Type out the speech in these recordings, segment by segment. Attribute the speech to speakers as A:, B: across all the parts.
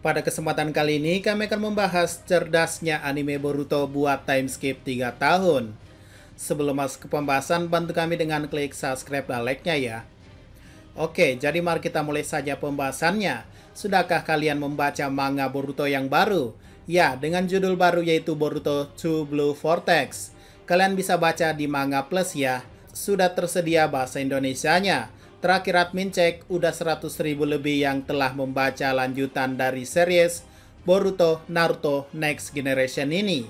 A: Pada kesempatan kali ini kami akan membahas cerdasnya anime Boruto buat time skip 3 tahun. Sebelum masuk ke pembahasan, bantu kami dengan klik subscribe dan like-nya ya. Oke, jadi mari kita mulai saja pembahasannya. Sudahkah kalian membaca manga Boruto yang baru? Ya, dengan judul baru yaitu Boruto 2 Blue Vortex. Kalian bisa baca di Manga Plus ya. Sudah tersedia bahasa Indonesianya. Terakhir admin cek, udah 100.000 lebih yang telah membaca lanjutan dari series Boruto Naruto Next Generation ini,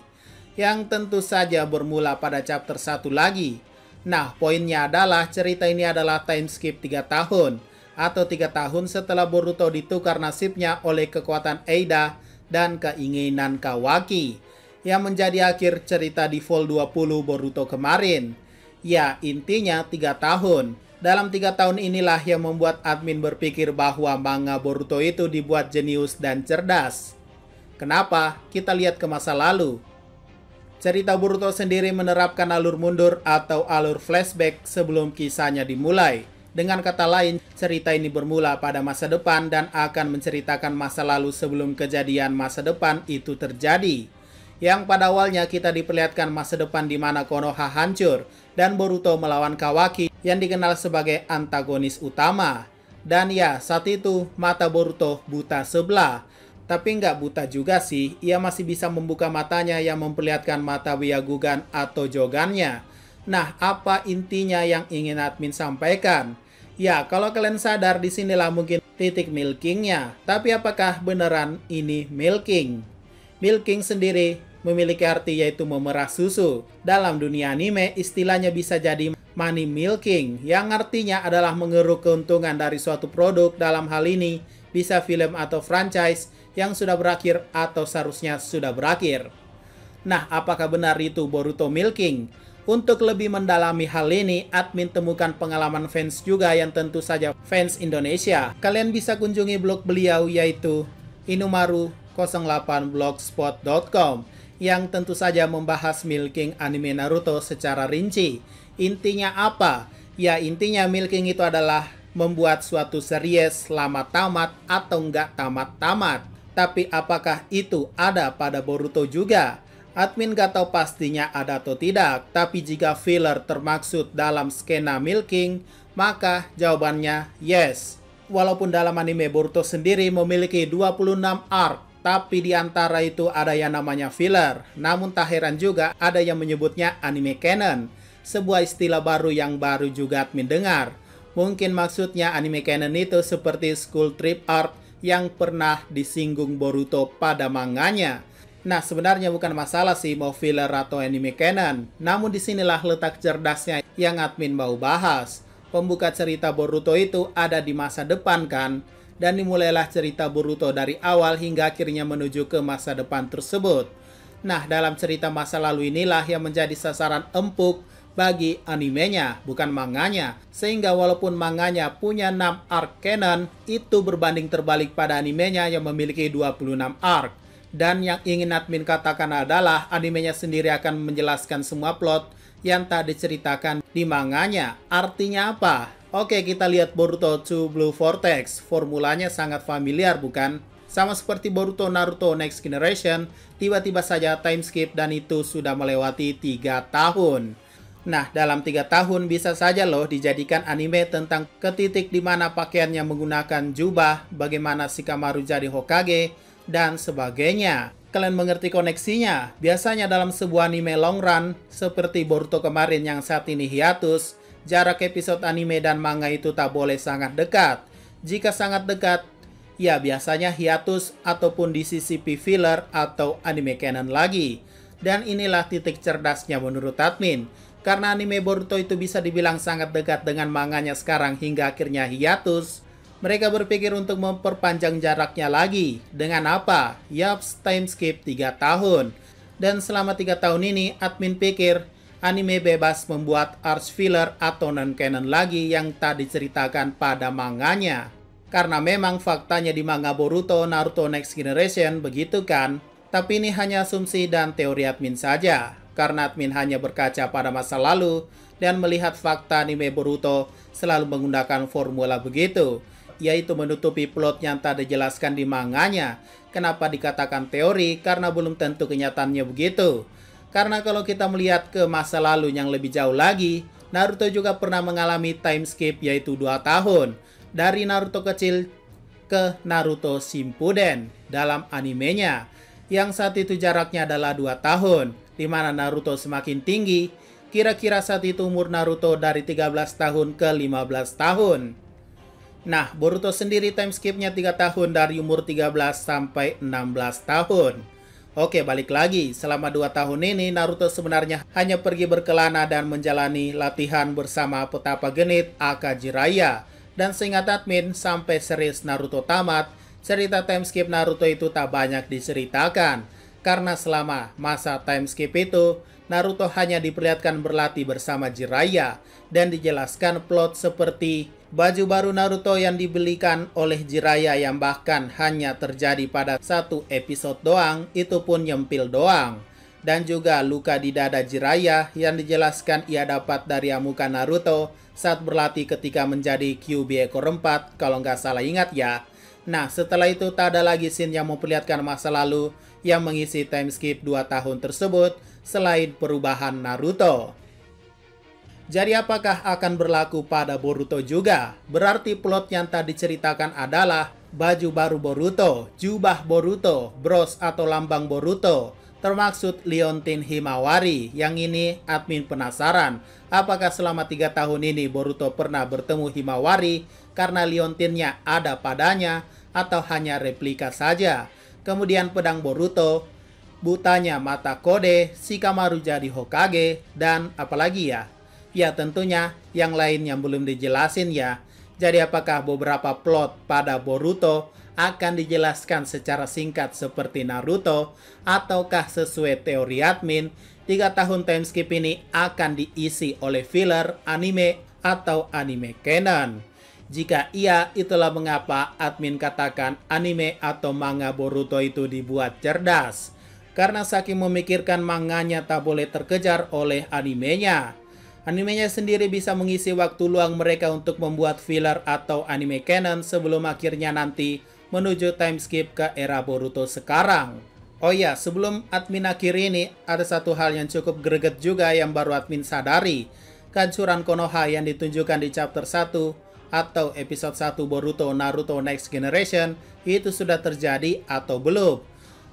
A: yang tentu saja bermula pada chapter 1 lagi. Nah, poinnya adalah cerita ini adalah time skip 3 tahun, atau 3 tahun setelah Boruto ditukar nasibnya oleh kekuatan Eida dan keinginan Kawaki, yang menjadi akhir cerita di Vol 20 Boruto kemarin. Ya, intinya 3 tahun. Dalam 3 tahun inilah yang membuat admin berpikir bahwa manga Boruto itu dibuat jenius dan cerdas. Kenapa? Kita lihat ke masa lalu. Cerita Boruto sendiri menerapkan alur mundur atau alur flashback sebelum kisahnya dimulai. Dengan kata lain, cerita ini bermula pada masa depan dan akan menceritakan masa lalu sebelum kejadian masa depan itu terjadi. Yang pada awalnya kita diperlihatkan masa depan di mana Konoha hancur dan Boruto melawan Kawaki yang dikenal sebagai antagonis utama. Dan ya, saat itu mata Boruto buta sebelah. Tapi nggak buta juga sih, ia masih bisa membuka matanya yang memperlihatkan mata Byakugan atau Jogannya. Nah, apa intinya yang ingin admin sampaikan? Ya, kalau kalian sadar disinilah mungkin titik milkingnya. Tapi apakah beneran ini milking? Milking sendiri memiliki arti yaitu memerah susu. Dalam dunia anime, istilahnya bisa jadi money milking, yang artinya adalah mengeruk keuntungan dari suatu produk, dalam hal ini bisa film atau franchise yang sudah berakhir atau seharusnya sudah berakhir. Nah, apakah benar itu Boruto milking? Untuk lebih mendalami hal ini, admin temukan pengalaman fans juga yang tentu saja fans Indonesia. Kalian bisa kunjungi blog beliau yaitu inumaru08blogspot.com yang tentu saja membahas milking anime Naruto secara rinci. Intinya apa? Ya, intinya milking itu adalah membuat suatu series lama tamat atau enggak tamat-tamat. Tapi apakah itu ada pada Boruto juga? Admin gak tahu pastinya ada atau tidak, tapi jika filler termaksud dalam skena milking, maka jawabannya yes. Walaupun dalam anime Boruto sendiri memiliki 26 arc, tapi di antara itu ada yang namanya filler. Namun tak heran juga ada yang menyebutnya anime canon, sebuah istilah baru yang baru juga admin dengar. Mungkin maksudnya anime canon itu seperti school trip arc yang pernah disinggung Boruto pada manganya. Nah, sebenarnya bukan masalah sih mau filler atau anime canon. Namun disinilah letak cerdasnya yang admin mau bahas. Pembuka cerita Boruto itu ada di masa depan kan? Dan dimulailah cerita Boruto dari awal hingga akhirnya menuju ke masa depan tersebut. Nah, dalam cerita masa lalu inilah yang menjadi sasaran empuk bagi animenya, bukan manganya. Sehingga walaupun manganya punya 6 arc canon, itu berbanding terbalik pada animenya yang memiliki 26 arc. Dan yang ingin admin katakan adalah animenya sendiri akan menjelaskan semua plot yang tak diceritakan di manganya. Artinya apa? Oke, kita lihat Boruto 2 Blue Vortex. Formulanya sangat familiar bukan? Sama seperti Boruto Naruto Next Generation, tiba-tiba saja time skip dan itu sudah melewati 3 tahun. Nah, dalam 3 tahun bisa saja loh dijadikan anime tentang ke titik di mana pakaiannya menggunakan jubah, bagaimana Shikamaru jadi Hokage, dan sebagainya. Kalian mengerti koneksinya? Biasanya dalam sebuah anime long run, seperti Boruto kemarin yang saat ini hiatus, jarak episode anime dan manga itu tak boleh sangat dekat. Jika sangat dekat, ya biasanya hiatus ataupun disisipi filler atau anime canon lagi. Dan inilah titik cerdasnya menurut admin. Karena anime Boruto itu bisa dibilang sangat dekat dengan manganya sekarang hingga akhirnya hiatus, mereka berpikir untuk memperpanjang jaraknya lagi. Dengan apa? Yaps, time skip 3 tahun. Dan selama 3 tahun ini, admin pikir anime bebas membuat arc filler atau non-canon lagi yang tak diceritakan pada manganya. Karena memang faktanya di manga Boruto Naruto Next Generation begitu kan? Tapi ini hanya asumsi dan teori admin saja. Karena admin hanya berkaca pada masa lalu dan melihat fakta anime Boruto selalu menggunakan formula begitu. yaitu menutupi plot yang tak dijelaskan di manganya. Kenapa dikatakan teori? Karena belum tentu kenyataannya begitu. Karena kalau kita melihat ke masa lalu yang lebih jauh lagi, Naruto juga pernah mengalami time skip yaitu 2 tahun. Dari Naruto kecil ke Naruto Shippuden dalam animenya. Yang saat itu jaraknya adalah 2 tahun, di mana Naruto semakin tinggi. Kira-kira saat itu umur Naruto dari 13 tahun ke 15 tahun. Nah, Boruto sendiri time skipnya 3 tahun dari umur 13 sampai 16 tahun. Oke, balik lagi. Selama 2 tahun ini, Naruto sebenarnya hanya pergi berkelana dan menjalani latihan bersama petapa genit aka Jiraiya. Dan seingat admin, sampai series Naruto tamat, cerita time skip Naruto itu tak banyak diceritakan. Karena selama masa time skip itu, Naruto hanya diperlihatkan berlatih bersama Jiraiya dan dijelaskan plot seperti baju baru Naruto yang dibelikan oleh Jiraiya yang bahkan hanya terjadi pada 1 episode doang, itu pun nyempil doang. Dan juga luka di dada Jiraiya yang dijelaskan ia dapat dari amukan Naruto saat berlatih ketika menjadi Kyuubi ekor 4, kalau nggak salah ingat ya. Nah, setelah itu tak ada lagi scene yang memperlihatkan masa lalu yang mengisi time skip 2 tahun tersebut selain perubahan Naruto. Jadi apakah akan berlaku pada Boruto juga? Berarti plot yang tadi diceritakan adalah baju baru Boruto, jubah Boruto, bros atau lambang Boruto, termaksud Liontin Himawari. Yang ini admin penasaran, apakah selama 3 tahun ini Boruto pernah bertemu Himawari karena liontinnya ada padanya atau hanya replika saja. Kemudian pedang Boruto, butanya mata kode, Shikamaru jadi Hokage, dan apalagi ya? Ya tentunya yang lain yang belum dijelasin ya. Jadi apakah beberapa plot pada Boruto akan dijelaskan secara singkat seperti Naruto, ataukah sesuai teori admin 3 tahun time skip ini akan diisi oleh filler, anime, atau anime canon? Jika iya, itulah mengapa admin katakan anime atau manga Boruto itu dibuat cerdas. Karena saking memikirkan manganya tak boleh terkejar oleh animenya. Animenya sendiri bisa mengisi waktu luang mereka untuk membuat filler atau anime canon sebelum akhirnya nanti menuju time skip ke era Boruto sekarang. Oh ya, sebelum admin akhir ini, ada satu hal yang cukup greget juga yang baru admin sadari. Kancuran Konoha yang ditunjukkan di chapter 1 atau episode 1 Boruto Naruto Next Generation itu sudah terjadi atau belum?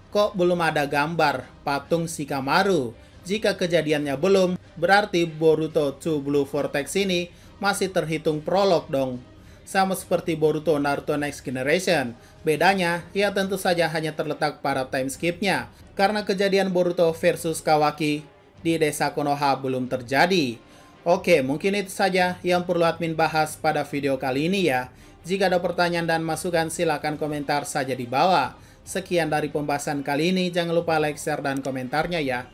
A: Kok belum ada gambar patung Shikamaru? Jika kejadiannya belum, berarti Boruto 2 Blue Vortex ini masih terhitung prolog dong. Sama seperti Boruto Naruto Next Generation. Bedanya, ya tentu saja hanya terletak pada time skipnya. Karena kejadian Boruto versus Kawaki di desa Konoha belum terjadi. Oke, mungkin itu saja yang perlu admin bahas pada video kali ini ya. Jika ada pertanyaan dan masukan silahkan komentar saja di bawah. Sekian dari pembahasan kali ini, jangan lupa like, share, dan komentarnya ya.